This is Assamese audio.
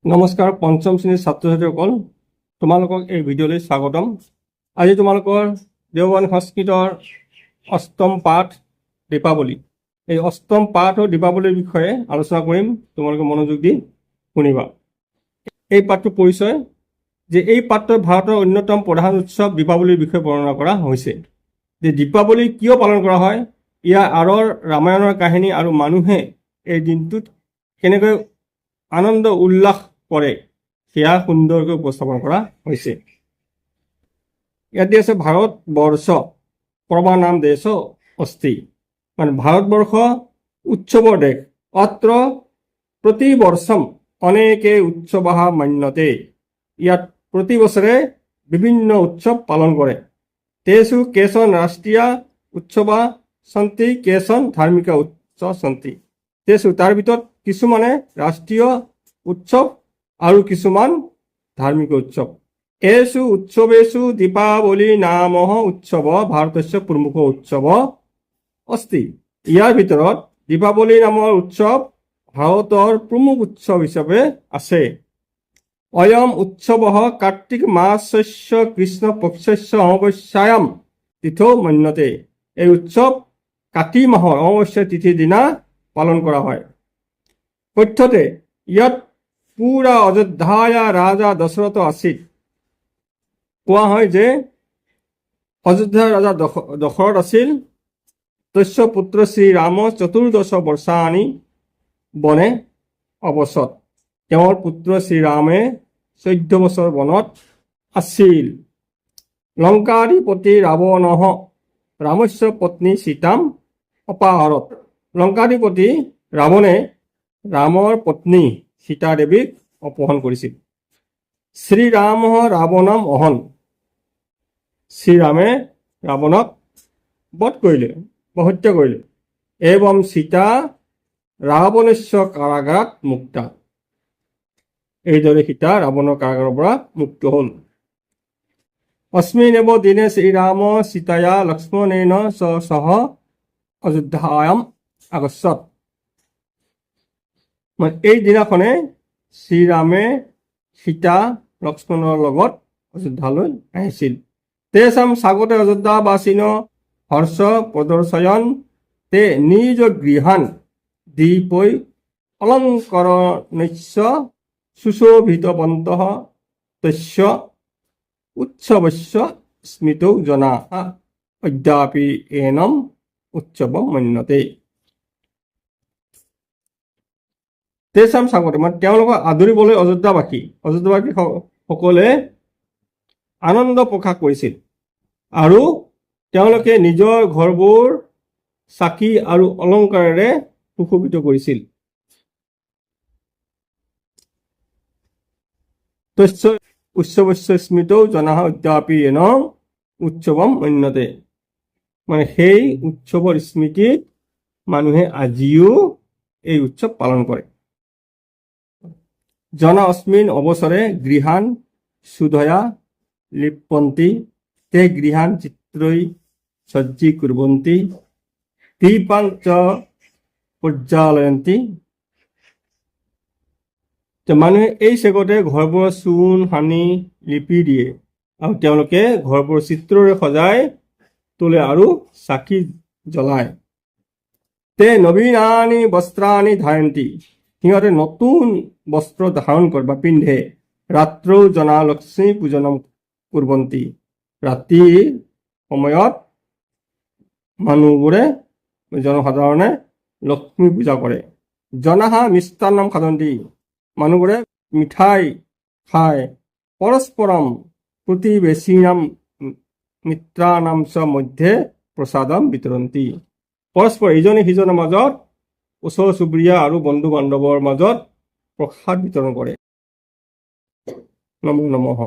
নমস্কাৰ পঞ্চম শ্ৰেণীৰ ছাত্ৰ ছাত্ৰীসকল, তোমালোকক এই ভিডিঅ'লৈ স্বাগতম। আজি তোমালোকৰ দেওবান সংস্কৃতৰ অষ্টম পাঠ দীপাৱলী। এই অষ্টম পাঠ আৰু দীপাৱলীৰ বিষয়ে আলোচনা কৰিম, তোমালোকে মনোযোগ দি শুনিবা। এই পাঠটোৰ পৰিচয় যে এই পাঠটোত ভাৰতৰ অন্যতম প্ৰধান উৎসৱ দীপাৱলীৰ বিষয়ে বৰ্ণনা কৰা হৈছে। যে দীপাৱলী কিয় পালন কৰা হয়, ইয়াৰ আঁৰৰ ৰামায়ণৰ কাহিনী আৰু মানুহে এই দিনটোত কেনেকৈ আনন্দ উল্লাস কৰে সেয়া সুন্দৰকৈ উপস্থাপন কৰা হৈছে। ইয়াত আছে ভাৰতবৰ্ষ প্ৰমাণাম দেশ অস্তি, মানে ভাৰতবৰ্ষ উৎসৱৰ দেশ। অত্ৰ প্ৰতিবৰ্ষম অনেকে উৎসৱাহ মান্যতে, ইয়াত প্ৰতি বছৰে বিভিন্ন উৎসৱ পালন কৰে। তেষু কেশন ৰাষ্ট্ৰীয় উৎসৱা সন্তি কেশন ধাৰ্মিক উৎসৱ সন্তি। তেষু তাৰ ভিতৰত কিছুমানে ৰাষ্ট্ৰীয় উৎসৱ আৰু কিছুমান ধাৰ্মিক উৎসৱ। এষু উৎসৱেষু দীপাৱলী নাম উৎসৱ ভাৰতস্য প্ৰমুখ উৎসৱ অস্তি। ইয়াৰ ভিতৰত দীপাৱলী নামৰ উৎসৱ ভাৰতৰ প্ৰমুখ উৎসৱ হিচাপে আছে। অয়ম উৎসৱ কাৰ্তিক মাসস্য কৃষ্ণ পক্ষস্য অমাৱস্যায়াম তিথৌ মন্যতে। এই উৎসৱ কাতি মাহৰ অমাৱস্যা তিথিৰ দিনা পালন কৰা হয়। তথ্যতে ইয়াত পুৰা অযোধ্যায়া ৰাজা দশৰথ আছিল। কোৱা হয় যে অযোধ্যাৰ ৰাজা দশৰথ আছিল। তস্য পুত্ৰ শ্ৰীৰাম চতুৰ্দশ বৰ্ষাণি বনে অৱসত। তেওঁৰ পুত্ৰ শ্ৰীৰামে 14 বছৰ বনত আছিল। লংকাধিপতি ৰাৱণঃ ৰামস্য পত্নী সীতাম অপাহৰত। লংকাধিপতি ৰাৱণে ৰামৰ পত্নী সীতা দেৱীক অপহৰণ কৰিছিল। শ্ৰীৰাম ৰাৱণম অহন, শ্ৰীৰামে ৰাৱণক বধ কৰিলে বা হত্যা কৰিলে। এবং সীতা ৰাৱণস্য কাৰাগাৰত মুক্তা। এইদৰে সীতা ৰাৱণৰ কাৰাগাৰৰ পৰা মুক্ত হ'ল। অস্মিন এব দিনে শ্ৰীৰাম সীতায়া লক্ষ্মণেন সহ অযোধ্যায়াম আগচ্ছত। এই দিনাখনে শ্ৰীৰামে সীতা লক্ষ্মণৰ লগত অযোধ্যালৈ আহিছিল। তেষাম স্বাগতে অযোধ্যাবাসীন হৰ্ষ প্ৰদৰ্শয়ন তে নিজ গৃহান দীপৈ অলংকৰণস্য সুশোভিতবন্তঃ তস্য উৎসৱস্য স্মৃতৌ জনাঃ অদ্যাপি এনম উৎসৱম মন্যতে। তেষাম স্বাগতে মানে তেওঁলোকক আদৰিবলৈ অযোধ্যাবাসী সকলে আনন্দ প্ৰকাশ কৰিছিল আৰু তেওঁলোকে নিজৰ ঘৰবোৰ চাকি আৰু অলংকাৰেৰে সুশোভিত কৰিছিল। তস্য উৎসৱস্য স্মৃতৌ জনাঃ অদ্যাপি এনম উৎসৱম মন্যতে, মানে সেই উৎসৱৰ স্মৃতিত মানুহে আজিও এই উৎসৱ পালন কৰে। জনা অস্মিন অৱসৰে গৃহান সুধয়া লিপন্তি তে গৃহান চিত্ৰৈ সজ্জীকুৰ্বন্তি দীপান চ প্ৰজ্বালয়ন্তি। মানুহে এই চেগতে ঘৰবোৰ চূণ সানি লিপি দিয়ে আৰু তেওঁলোকে ঘৰবোৰ চিত্ৰৰে সজাই তোলে আৰু চাকি জ্বলায়। তে নবীনানি বস্ত্ৰাণি ধাৰয়ন্তি, সিহঁতে নতুন বস্ত্ৰ ধাৰণ কৰে বা পিন্ধে। ৰাত্ৰৌ জনা লক্ষ্মী পূজনম কুৰ্বন্তি, ৰাতিৰ সময়ত মানুহবোৰে জনসাধাৰণে লক্ষ্মী পূজা কৰে। জনাহা মিষ্টান্নম খাদন্তি, মানুহবোৰে মিঠাই খায়। পৰস্পৰম প্ৰতিবেশীনাম মিত্ৰানাম চ মধ্যে প্ৰসাদম বিতৰন্তি, পৰস্পৰ ইজনে সিজনৰ মাজত ওচৰ চুবুৰীয়া আৰু বন্ধু বান্ধৱৰ মাজত প্ৰসাদ বিতৰণ কৰে। নমো নমঃ।